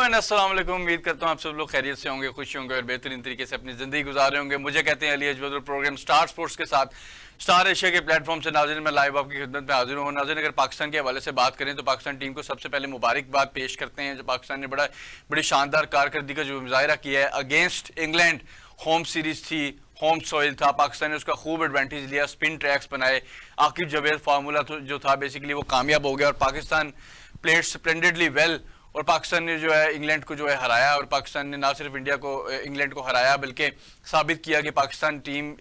Everyone, अस्सलाम वालेकुम। उम्मीद करता हूँ आप सब लोग खैरियत से होंगे, खुश होंगे और बेहतरीन तरीके से अपनी ज़िंदगी गुजार रहे होंगे। मुझे कहते हैं अली अजमत और प्रोग्राम स्टार स्पोर्ट्स के साथ स्टार एशिया के प्लेटफॉर्म से नाज़रीन मैं लाइव आपकी खिदमत में हाजिर हूँ। नाज़रीन, अगर पाकिस्तान के हवाले से बात करें तो पाकिस्तान टीम को सबसे पहले मुबारकबाद पेश करते हैं। जो पाकिस्तान ने बड़ी शानदार कारकर्दगी का जो मुजाहरा किया है अगेंस्ट इंग्लैंड। होम सीरीज़ थी, होम सॉइल था, पाकिस्तान ने उसका खूब एडवांटेज लिया, स्पिन ट्रैक्स बनाए, आकिब जवेद फार्मूला जो था बेसिकली वो कामयाब हो गया और पाकिस्तान प्लेड स्प्लेंडेडली वेल। और पाकिस्तान ने जो है इंग्लैंड को जो है हराया और पाकिस्तान ने ना सिर्फ इंग्लैंड को हराया बल्कि साबित किया कि Pakistan team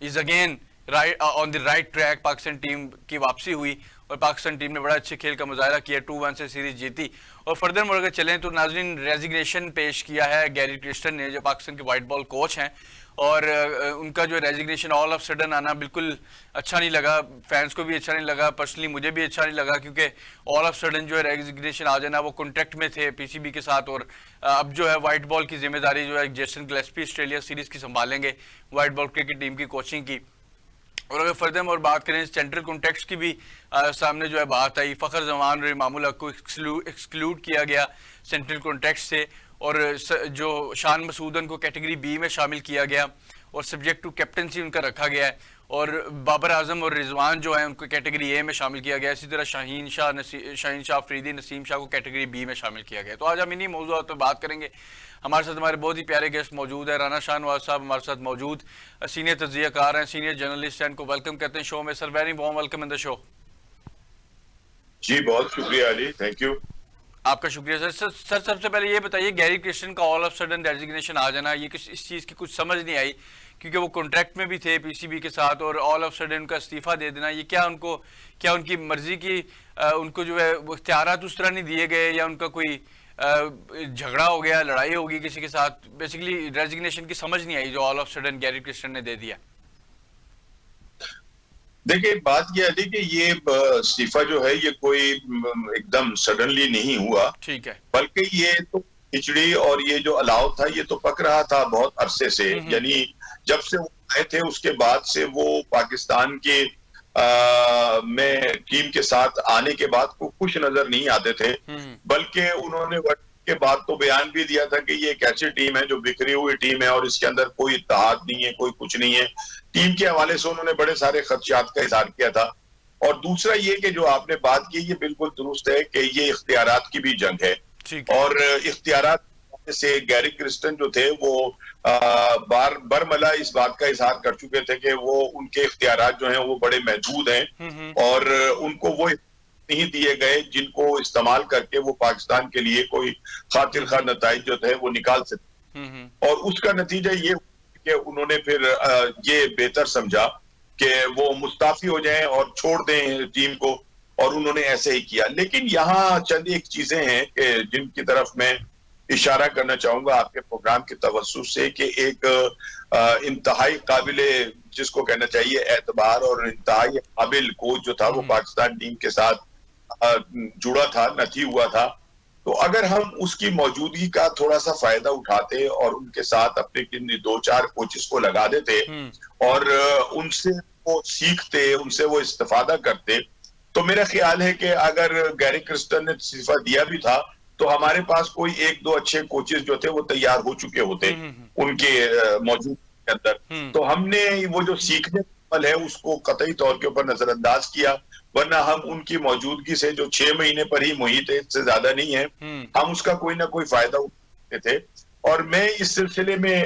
is again right on the right track. Pakistan team की वापसी हुई और पाकिस्तान टीम ने बड़ा अच्छे खेल का मुजाहरा किया, 2-1 से सीरीज जीती। और फर्दर मोर अगर चलें तो नाजरीन रेजिग्नेशन पेश किया है गैरी क्रिस्टन ने, जो पाकिस्तान के वाइट बॉल कोच हैं। और उनका जो रेजिग्नेशन ऑल ऑफ सडन आना बिल्कुल अच्छा नहीं लगा, फैंस को भी अच्छा नहीं लगा, पर्सनली मुझे भी अच्छा नहीं लगा, क्योंकि ऑल ऑफ सडन जो है रेजिग्नेशन आ जाना, वो कॉन्ट्रैक्ट में थे पीसीबी के साथ और अब जो है वाइट बॉल की जिम्मेदारी जो है जेसन गिलेस्पी ऑस्ट्रेलिया सीरीज़ की संभालेंगे, वाइट बॉल क्रिकेट टीम की कोचिंग की। और अगर फर्दर और बात करें सेंट्रल कॉन्टेक्स्ट की भी सामने जो है बात आई, फ़खर जमान और इमामुल हक को एक्सक्लूड किया गया सेंट्रल कॉन्टेक्स्ट से और जो शान मसूदन को कैटेगरी बी में शामिल किया गया और सब्जेक्ट टू कैप्टनसी उनका रखा गया है और बाबर आजम और रिजवान जो है उनको कैटेगरी ए में शामिल किया गया। इसी तरह शाहीन शाह अफरीदी, नसीम शाह को कैटेगरी बी में शामिल किया गया। तो आज हम इन्हीं मौजूद पर बात करेंगे। हमारे साथ हमारे बहुत ही प्यारे गेस्ट मौजूद है, राना शाहनवाज साहब हमारे साथ मौजूद, सीनियर तज्जियाकार हैं, सीनियर जर्नलिस्ट हैं, इनको वेलकम कहते हैं शो में। Sir very warm welcome in the show. जी बहुत शुक्रिया अली, थैंक यू। आपका शुक्रिया सर। सबसे पहले ये बताइए, गैरी क्रिस्टन का ऑल ऑफ सडन रेजिग्नेशन आ जाना, ये इस चीज़ की कुछ समझ नहीं आई, क्योंकि वो कॉन्ट्रैक्ट में भी थे पीसीबी के साथ और ऑल ऑफ सडन उनका इस्तीफा दे देना, ये क्या उनकी मर्जी की उनको जो है वो इख्तियारात उस तरह नहीं दिए गए या उनका कोई झगड़ा हो गया, लड़ाई होगी किसी के साथ? बेसिकली रेजिग्नेशन की समझ नहीं आई जो all of sudden Gary Kristen ने दे दिया। देखिए बात यह है कि ये इस्तीफा जो है ये कोई एकदम सडनली नहीं हुआ, ठीक है, बल्कि ये तो खिचड़ी और ये जो अलाव था ये तो पक रहा था बहुत अरसे से। यानी जब से वो आए थे उसके बाद से वो पाकिस्तान के में टीम के साथ आने के बाद को खुश नजर नहीं आते थे, बल्कि उन्होंने वर्ल्ड के बाद तो बयान भी दिया था कि ये एक ऐसी टीम है जो बिखरी हुई टीम है और इसके अंदर कोई इत्तेहाद नहीं है, कोई कुछ नहीं है। टीम के हवाले से उन्होंने बड़े सारे खदशात का इजहार किया था। और दूसरा ये कि जो आपने बात की ये बिल्कुल दुरुस्त है कि ये इख्तियारात की भी जंग है और इख्तियारात से गैरी क्रिस्टन जो थे वो बरमला इस बात का इजहार कर चुके थे कि वो उनके इख्तियारात जो हैं वो बड़े महदूद हैं और उनको वो नहीं दिए गए जिनको इस्तेमाल करके वो पाकिस्तान के लिए कोई खातिर खा नताइज जो थे वो निकाल सकते। और उसका नतीजा ये कि उन्होंने फिर ये बेहतर समझा कि वो मुस्ताफी हो जाएं और छोड़ दें टीम को, और उन्होंने ऐसे ही किया। लेकिन यहाँ चंद एक चीजें हैं कि जिनकी तरफ मैं इशारा करना चाहूंगा आपके प्रोग्राम के तवज्जुह से कि एक इंतहाई काबिले जिसको कहना चाहिए एतबार और इंतहाई काबिल कोच जो था वो पाकिस्तान टीम के साथ जुड़ा था, नथी हुआ था। तो अगर हम उसकी मौजूदगी का थोड़ा सा फायदा उठाते और उनके साथ अपने 2-4 कोचेस को लगा देते और उनसे वो सीखते, उनसे वो इस्तेफादा करते, तो मेरा ख्याल है कि अगर गैरी क्रिस्टन ने इस्तीफा दिया भी था तो हमारे पास कोई 1-2 अच्छे कोचेस जो थे वो तैयार हो चुके होते उनके मौजूद के अंदर। तो हमने वो जो सीखने पल है उसको कतई तौर के ऊपर नजरअंदाज किया, वरना हम उनकी मौजूदगी से जो 6 महीने पर ही मुहित है, इससे ज्यादा नहीं है, हम उसका कोई ना कोई फायदा उठाते थे। और मैं इस सिलसिले में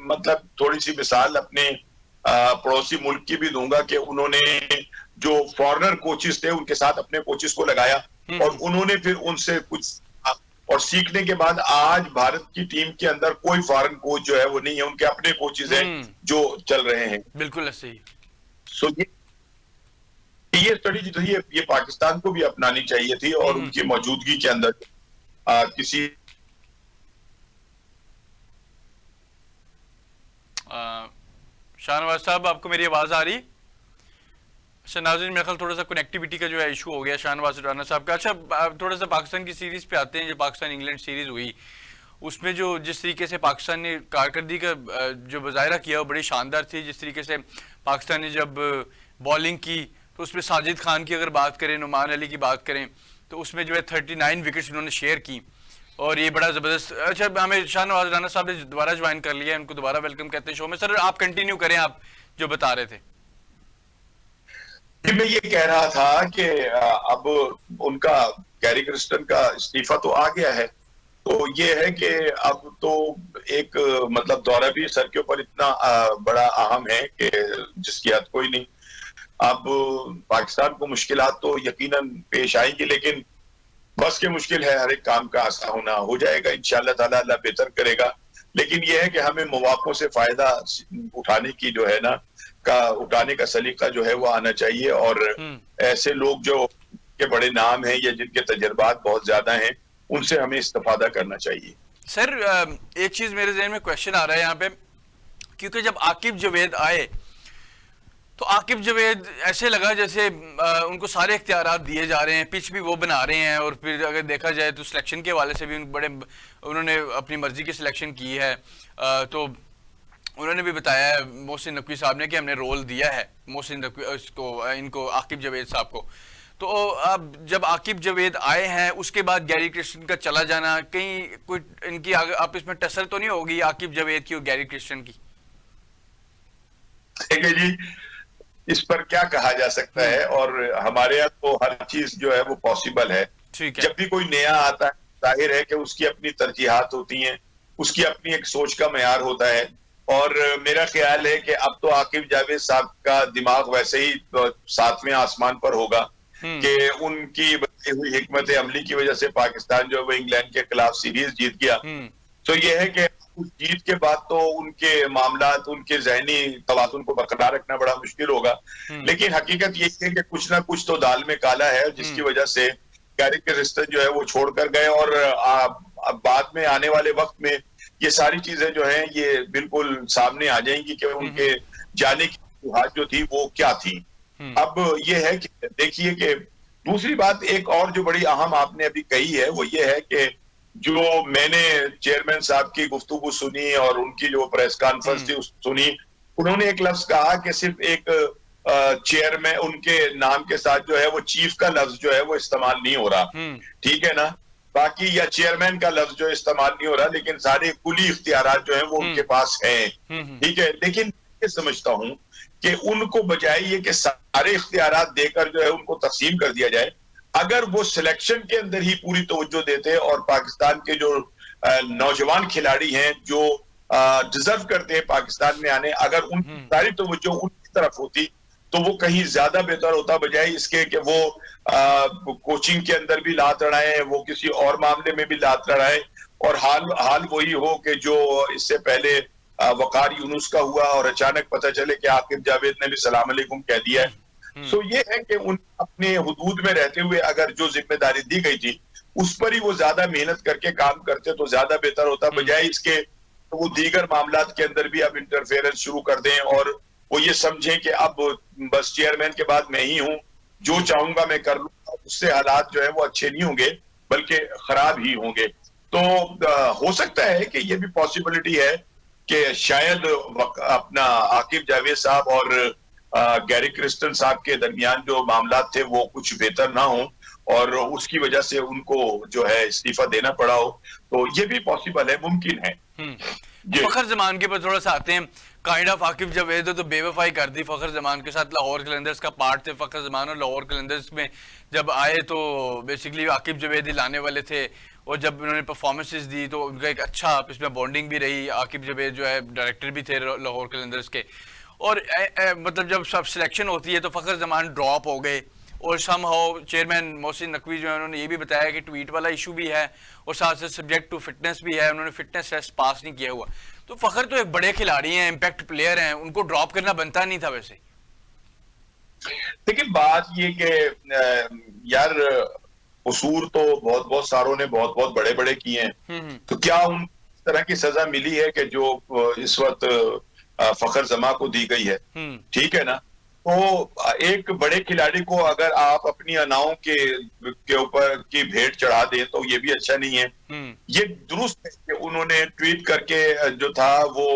मतलब थोड़ी सी मिसाल अपने पड़ोसी मुल्क की भी दूंगा कि उन्होंने जो फॉरेनर कोचेस थे उनके साथ अपने कोचेस को लगाया और उन्होंने फिर उनसे कुछ और सीखने के बाद आज भारत की टीम के अंदर कोई फॉरेन कोच जो है वो नहीं है, उनके अपने कोचेस हैं जो चल रहे हैं। बिल्कुल ऐसे ही। सो ये स्टडी जो थी ये पाकिस्तान को भी अपनानी चाहिए थी और उनकी मौजूदगी के अंदर किसी शाहनवाज साहब आपको मेरी आवाज आ रही? अच्छा नाज़रीन, मेरे ख्याल थोड़ा सा कनेक्टिविटी का जो है इशू हो गया शाहनवाज राना साहब का। अच्छा थोड़ा सा पाकिस्तान की सीरीज़ पे आते हैं। जो पाकिस्तान इंग्लैंड सीरीज़ हुई उसमें जो जिस तरीके से पाकिस्तान ने कारकर्दगी का जो मुजाहरा किया वो बड़ी शानदार थी। जिस तरीके से पाकिस्तान ने जब बॉलिंग की तो उसमें साजिद खान की अगर बात करें, नुमान अली की बात करें, तो उसमें जो है 39 विकेट्स उन्होंने शेयर की। और ये बड़ा जबरदस्त। अच्छा, हमें शाहनवाज राणा साहब ने दोबारा ज्वाइन कर लिया है, उनको दोबारा वेलकम कहते हैं शो में। सर आप कंटिन्यू करें, आप जो बता रहे थे। जी, मैं ये कह रहा था कि अब उनका गैरी क्रिस्टन का इस्तीफा तो आ गया है, तो ये है कि अब तो एक मतलब दौरा भी सर के ऊपर इतना बड़ा अहम है कि जिसकी हद कोई नहीं। अब पाकिस्तान को मुश्किलात तो यकीनन पेश आएंगी, लेकिन बस के मुश्किल है, हर एक काम का आसान होना। हो जाएगा इंशाअल्लाह ताला, अल्लाह बेहतर करेगा। लेकिन यह है कि हमें मौक़ों से फायदा उठाने की जो है ना उठाने का सलीका जो है वो आना चाहिए, और ऐसे लोग जो के बड़े नाम हैं या जिनके तजर्बात बहुत ज्यादा हैं, उनसे हमें इस्तेफादा करना चाहिए। सर एक चीज मेरे ज़हन में क्वेश्चन आ रहा है यहाँ पे, क्योंकि जब आकिब जावेद आए तो आकिब जावेद ऐसे लगा जैसे उनको सारे इख्तियारात दिए जा रहे हैं, पिच भी वो बना रहे हैं, और फिर अगर देखा जाए तो सिलेक्शन के हवाले से भी उन्होंने अपनी मर्जी की सिलेक्शन की है। तो उन्होंने भी बताया है मोहसिन नकवी साहब ने कि हमने रोल दिया है मोहसिन नकवी इनको आकिब जावेद साहब को। तो अब जब आकिब जावेद आए हैं उसके बाद गैरी क्रिस्टन का चला जाना, कहीं कोई इनकी आपस में टसल तो नहीं होगी आकिब जावेद की और गैरी क्रिस्टन की? देखिए जी, इस पर क्या कहा जा सकता है, और हमारे यहाँ तो हर चीज जो है वो पॉसिबल है। जब भी कोई नया आता है, जाहिर है कि उसकी अपनी तरजीहात होती हैं, उसकी अपनी एक सोच का मेयार होता है, और मेरा ख्याल है कि अब तो आकिब जावेद साहब का दिमाग वैसे ही सातवें आसमान पर होगा कि उनकी बताई हुई हिकमत अमली की वजह से पाकिस्तान जो है वो इंग्लैंड के खिलाफ सीरीज जीत गया। तो ये है कि उस जीत के बाद तो उनके मामलात, उनके जहनी तवाज़ुन को बरकरार रखना बड़ा मुश्किल होगा। लेकिन हकीकत ये है कि कुछ ना कुछ तो दाल में काला है, जिसकी वजह से गैरी क्रिस्टन जो है वो छोड़कर गए, और बाद में आने वाले वक्त में ये सारी चीजें जो हैं ये बिल्कुल सामने आ जाएंगी कि उनके जाने की वजूहात जो थी वो क्या थी। अब ये है कि देखिए कि दूसरी बात एक और जो बड़ी अहम आपने अभी कही है वो ये है कि जो मैंने चेयरमैन साहब की गुफ्तगू सुनी और उनकी जो प्रेस कॉन्फ्रेंस थी सुनी, उन्होंने एक लफ्ज कहा कि सिर्फ एक चेयरमैन उनके नाम के साथ जो है वो चीफ का लफ्ज जो है वो इस्तेमाल नहीं हो रहा, ठीक है ना, बाकी या चेयरमैन का लफ्ज जो इस्तेमाल नहीं हो रहा, लेकिन सारे कुली इख्तियारात जो है वो उनके पास हैं, ठीक है। लेकिन ये समझता हूं कि उनको बजाय ये कि सारे इख्तियारात देकर जो है उनको तकसीम कर दिया जाए, अगर वो सिलेक्शन के अंदर ही पूरी तवज्जो देते और पाकिस्तान के जो नौजवान खिलाड़ी हैं जो डिजर्व करते हैं पाकिस्तान में आने, अगर उनकी सारी तवज्जो उनकी तरफ होती तो वो कहीं ज्यादा बेहतर होता, बजाय इसके कि वो कोचिंग के अंदर भी लात लड़ाए, वो किसी और मामले में भी लात लड़ाए, और हाल वही हो कि जो इससे पहले वकार यूनुस का हुआ और अचानक पता चले कि आकिब जावेद ने भी सलाम अलैकुम कह दिया है। सो ये है कि उन अपने हुदूद में रहते हुए अगर जो जिम्मेदारी दी गई थी उस पर ही वो ज्यादा मेहनत करके काम करते तो ज्यादा बेहतर होता, बजाय इसके तो वो दीगर मामलात के अंदर भी अब इंटरफेरेंस शुरू कर दें और वो ये समझें कि अब बस चेयरमैन के बाद मैं ही हूं, जो चाहूंगा मैं कर लूंगा, उससे हालात जो है वो अच्छे नहीं होंगे बल्कि खराब ही होंगे। तो हो सकता है कि ये भी पॉसिबिलिटी है कि शायद अपना आकिब जावेद साहब और गैरी क्रिस्टन साहब के दरमियान जो मामलात थे वो कुछ बेहतर ना हो और उसकी वजह से उनको जो है इस्तीफा देना पड़ा हो, तो ये भी पॉसिबल है, मुमकिन है। फखर जमान के पर थोड़ा सा आते हैं। काइंड ऑफ आकिब जावेद तो बेवफाई कर दी फखर जमान के साथ। लाहौर कलंदर्स का पार्ट थे फखर जमान, और लाहौर कलंदर्स में जब आए तो बेसिकली आकिब जावेद ही लाने वाले थे, और जब उन्होंने परफॉर्मेंसेस दी तो उनका एक अच्छा इसमें बॉन्डिंग भी रही। आकिब जावेद जो है डायरेक्टर भी थे लाहौर कलंदर्स के, और मतलब जब सब सिलेक्शन होती है तो फखर जमान ड्रॉप हो गए, और समहाउ चेयरमैन मोहसिन नकवी जो है उन्होंने ये भी बताया कि ट्वीट वाला इशू भी है और साथ साथ सब्जेक्ट टू फिटनेस भी है, उन्होंने फिटनेस टेस्ट पास नहीं किया हुआ। तो फखर तो एक बड़े खिलाड़ी हैं, इम्पैक्ट प्लेयर हैं, उनको ड्रॉप करना बनता नहीं था। वैसे देखिए बात ये कि यार कसूर तो बहुत बहुत सारों ने बहुत बहुत बड़े बड़े किए हैं, तो क्या उन तरह की सजा मिली है कि जो इस वक्त फखर जमा को दी गई है, ठीक है ना। तो एक बड़े खिलाड़ी को अगर आप अपनी अनाओं के ऊपर की भेंट चढ़ा दें तो ये भी अच्छा नहीं है। ये दुरुस्त है कि उन्होंने ट्वीट करके जो था वो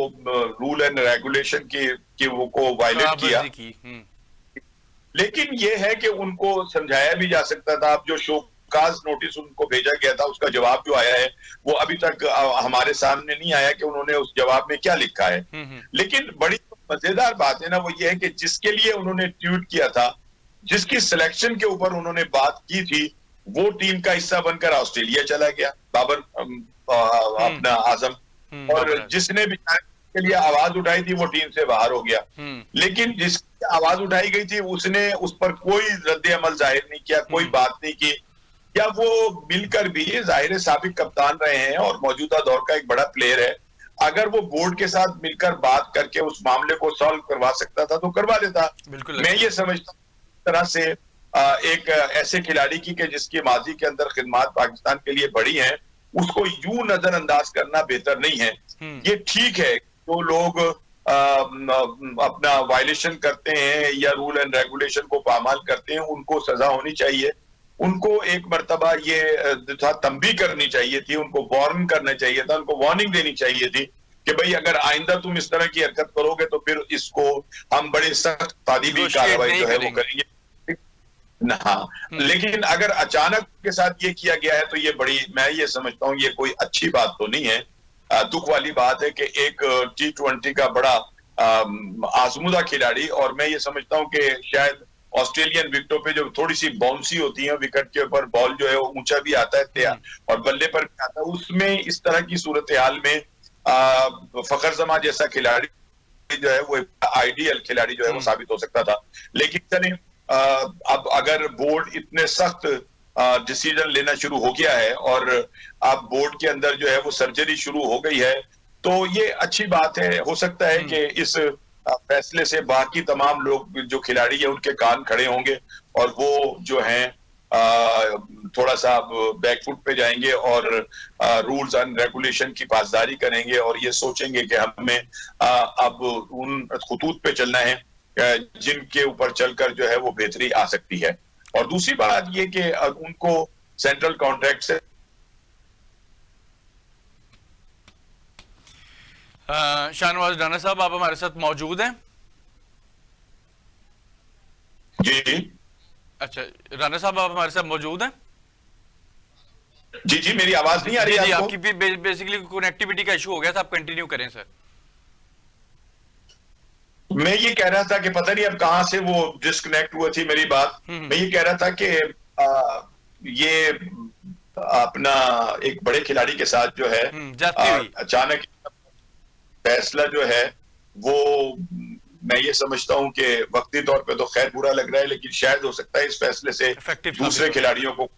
रूल एंड रेगुलेशन की वो को वायलेट किया, लेकिन ये है कि उनको समझाया भी जा सकता था। आप जो शो दरखास्त नोटिस उनको भेजा गया था, उसका जवाब जो आया है वो अभी तक हमारे सामने नहीं आया कि उन्होंने उस जवाब में क्या लिखा है। लेकिन बड़ी मजेदार बात है ना, वो ये है कि जिसके लिए उन्होंने ट्वीट किया था, जिसकी सिलेक्शन के ऊपर उन्होंने बात की थी, वो टीम का हिस्सा बनकर ऑस्ट्रेलिया चला गया, बाबर अपना आजम, और जिसने भी के लिए आवाज उठाई थी वो टीम से बाहर हो गया। लेकिन जिसकी आवाज उठाई गई थी उसने उस पर कोई रद्द अमल जाहिर नहीं किया, कोई बात नहीं की, या वो मिलकर भी जाहिर साबिक कप्तान रहे हैं और मौजूदा दौर का एक बड़ा प्लेयर है, अगर वो बोर्ड के साथ मिलकर बात करके उस मामले को सॉल्व करवा सकता था तो करवा देता। मैं ये समझता हूँ तरह से एक ऐसे खिलाड़ी की कि जिसकी माजी के अंदर खिदमत पाकिस्तान के लिए बड़ी हैं, उसको यूं नजरअंदाज करना बेहतर नहीं है। ये ठीक है जो लोग अपना वायलेशन करते हैं या रूल एंड रेगुलेशन को पामाल करते हैं, उनको सजा होनी चाहिए, उनको एक मर्तबा ये तंबीह करनी चाहिए थी, उनको वार्न करना चाहिए था, उनको वार्निंग देनी चाहिए थी कि भाई अगर आइंदा तुम इस तरह की हरकत करोगे तो फिर इसको हम बड़े सख्त तारीबी कार्रवाई जो है वो करेंगे। हाँ, लेकिन अगर अचानक के साथ ये किया गया है तो ये बड़ी, मैं ये समझता हूँ ये कोई अच्छी बात तो नहीं है। दुख वाली बात है कि एक T20 का बड़ा आजमुदा खिलाड़ी, और मैं ये समझता हूँ कि शायद ऑस्ट्रेलियन विकेटों पे जो थोड़ी सी बाउंसी होती है, विकेट के ऊपर बॉल जो है वो ऊंचा भी आता है और बल्ले पर भी आता है, उसमें इस तरह की सूरत हाल में फखर जमा जैसा खिलाड़ी जो है वो आइडियल खिलाड़ी जो है वो साबित हो सकता था। लेकिन चलिए अब अगर बोर्ड इतने सख्त डिसीजन लेना शुरू हो गया है और अब बोर्ड के अंदर जो है वो सर्जरी शुरू हो गई है, तो ये अच्छी बात है। हो सकता है कि इस फैसले से बाकी तमाम लोग जो खिलाड़ी है उनके कान खड़े होंगे और वो जो हैं थोड़ा सा बैकफुट पे जाएंगे और रूल्स एंड रेगुलेशन की पासदारी करेंगे और ये सोचेंगे कि हमें अब उन खुतूत पे चलना है जिनके ऊपर चलकर जो है वो बेहतरी आ सकती है। और दूसरी बात ये कि उनको सेंट्रल कॉन्ट्रैक्ट से शाहनवाज राणा साहब आप हमारे साथ मौजूद हैं? जी अच्छा, राणा साहब आप हमारे साथ मौजूद हैं? जी जी, मेरी आवाज नहीं आ रही है आपको? आपकी बेसिकली कनेक्टिविटी का इशू हो गया था, आप कंटिन्यू करें सर। मैं ये कह रहा था कि पता नहीं अब कहां से वो डिस्कनेक्ट हुआ थी मेरी बात। मैं ये कह रहा था कि ये अपना एक बड़े खिलाड़ी के साथ जो है अचानक फैसला जो है वो, मैं ये समझता हूं कि वक्ती तौर पे तो खैर बुरा लग रहा है, लेकिन शायद हो सकता है इस फैसले से दूसरे खिलाड़ियों को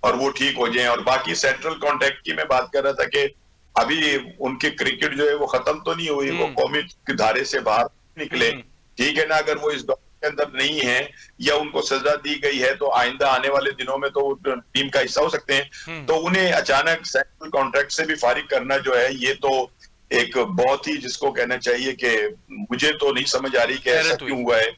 और वो ठीक हो जाएं। और बाकी सेंट्रल कॉन्ट्रैक्ट की मैं बात कर रहा था कि अभी उनकी क्रिकेट जो है वो खत्म तो नहीं हुई, वो कौमी की धारे से बाहर निकले, ठीक है ना। अगर वो इस दौर के अंदर नहीं है या उनको सजा दी गई है तो आइंदा आने वाले दिनों में तो टीम का हिस्सा हो सकते हैं, तो उन्हें अचानक सेंट्रल कॉन्ट्रैक्ट से भी फारिग करना जो है ये तो एक बहुत ही, जिसको कहना चाहिए कि मुझे तो नहीं समझ आ रही कि ऐसा क्यों हुआ है।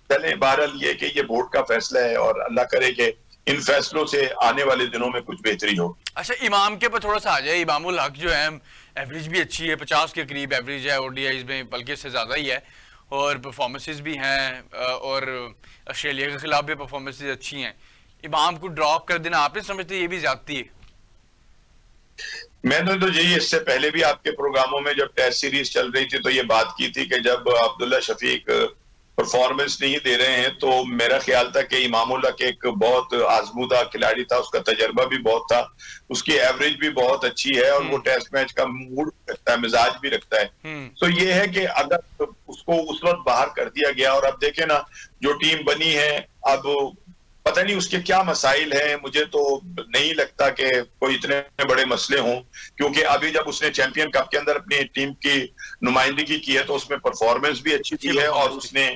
चले बहरहाल ये कि ये बोर्ड का फैसला है और अल्लाह करे कि इन फैसलों से आने वाले दिनों में कुछ बेहतरी हो। अच्छा, इमाम के ऊपर थोड़ा सा आ जाए। इमामुल हक जो है एवरेज भी अच्छी है, 50 के करीब एवरेज है ओडीआईज में, बल्कि इससे ज़्यादा ही है, और परफॉर्मेंसेस भी हैं और ऑस्ट्रेलिया के खिलाफ भी परफॉर्मेंसेस अच्छी हैं। इमाम को ड्रॉप कर देना आपने समझते ये भी ज्यादती है? मैंने तो यही इससे पहले भी आपके प्रोग्रामों में जब टेस्ट सीरीज चल रही थी तो ये बात की थी कि जब अब्दुल्ला शफीक परफॉर्मेंस नहीं दे रहे हैं तो मेरा ख्याल था कि इमामुल हक एक बहुत आजमूदा खिलाड़ी था, उसका तजर्बा भी बहुत था, उसकी एवरेज भी बहुत अच्छी है और वो टेस्ट मैच का मूड रखता है, मिजाज भी रखता है। तो ये है कि अगर उसको उस वक्त बाहर कर दिया गया और अब देखे ना जो टीम बनी है, अब पता नहीं उसके क्या मसाइल हैं, मुझे तो नहीं लगता कि कोई इतने बड़े मसले हों, क्योंकि अभी जब उसने चैंपियन कप के अंदर अपनी टीम की नुमाइंदगी की है तो उसमें परफॉर्मेंस भी अच्छी थी है और उसने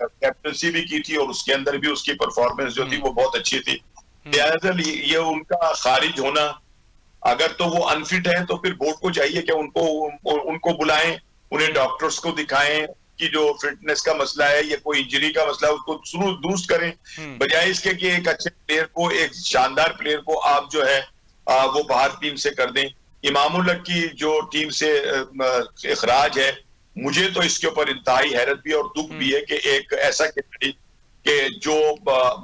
कैप्टनसी भी की थी और उसके अंदर भी उसकी परफॉर्मेंस जो थी वो बहुत अच्छी थी। लिहाजा ये उनका खारिज होना, अगर तो वो अनफिट है तो फिर बोर्ड को चाहिए कि उनको बुलाएं, उन्हें डॉक्टर्स को दिखाएं कि जो फिटनेस का मसला है या कोई इंजरी का मसला है उसको दुरुस्त करें, बजाय इसके कि एक अच्छे प्लेयर को, एक शानदार प्लेयर को आप जो है वो बाहर टीम से कर दें। इमामुल हक की जो टीम से इखराज है, मुझे तो इसके ऊपर इंतहाई हैरत भी और दुख भी है कि एक ऐसा खिलाड़ी कि जो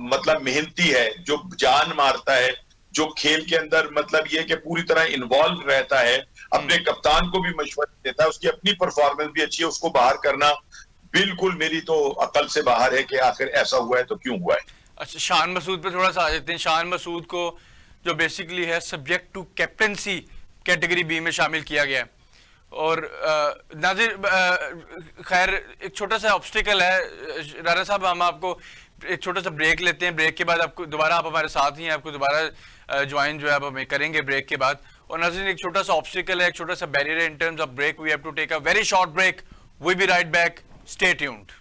मतलब मेहनती है, जो जान मारता है, जो खेल के अंदर मतलब ये कि पूरी तरह इन्वॉल्व रहता है, अपने कप्तान को भी मशवरे देता है, उसकी अपनी परफॉर्मेंस भी अच्छी है, उसको बाहर करना बिल्कुल मेरी तो अकल से बाहर है कि आखिर ऐसा हुआ है तो क्यों हुआ है। अच्छा, शान मसूद पे थोड़ा सा आ जाते हैं। शान मसूद को जो बेसिकली है subject to captaincy category B में शामिल किया गया है। और नाजिर, खैर एक छोटा सा ऑब्स्टिकल है राना साहब, हम आपको एक छोटा सा ब्रेक लेते हैं। ब्रेक के बाद आपको दोबारा, आप हमारे साथ ही हैं, आपको दोबारा ज्वाइन जो है आप हमें करेंगे ब्रेक के बाद। और नाजिर, एक छोटा सा ऑब्स्टिकल है, एक छोटा सा बैरियर है in terms of break. We have to take a very short break. We be right back, stay tuned.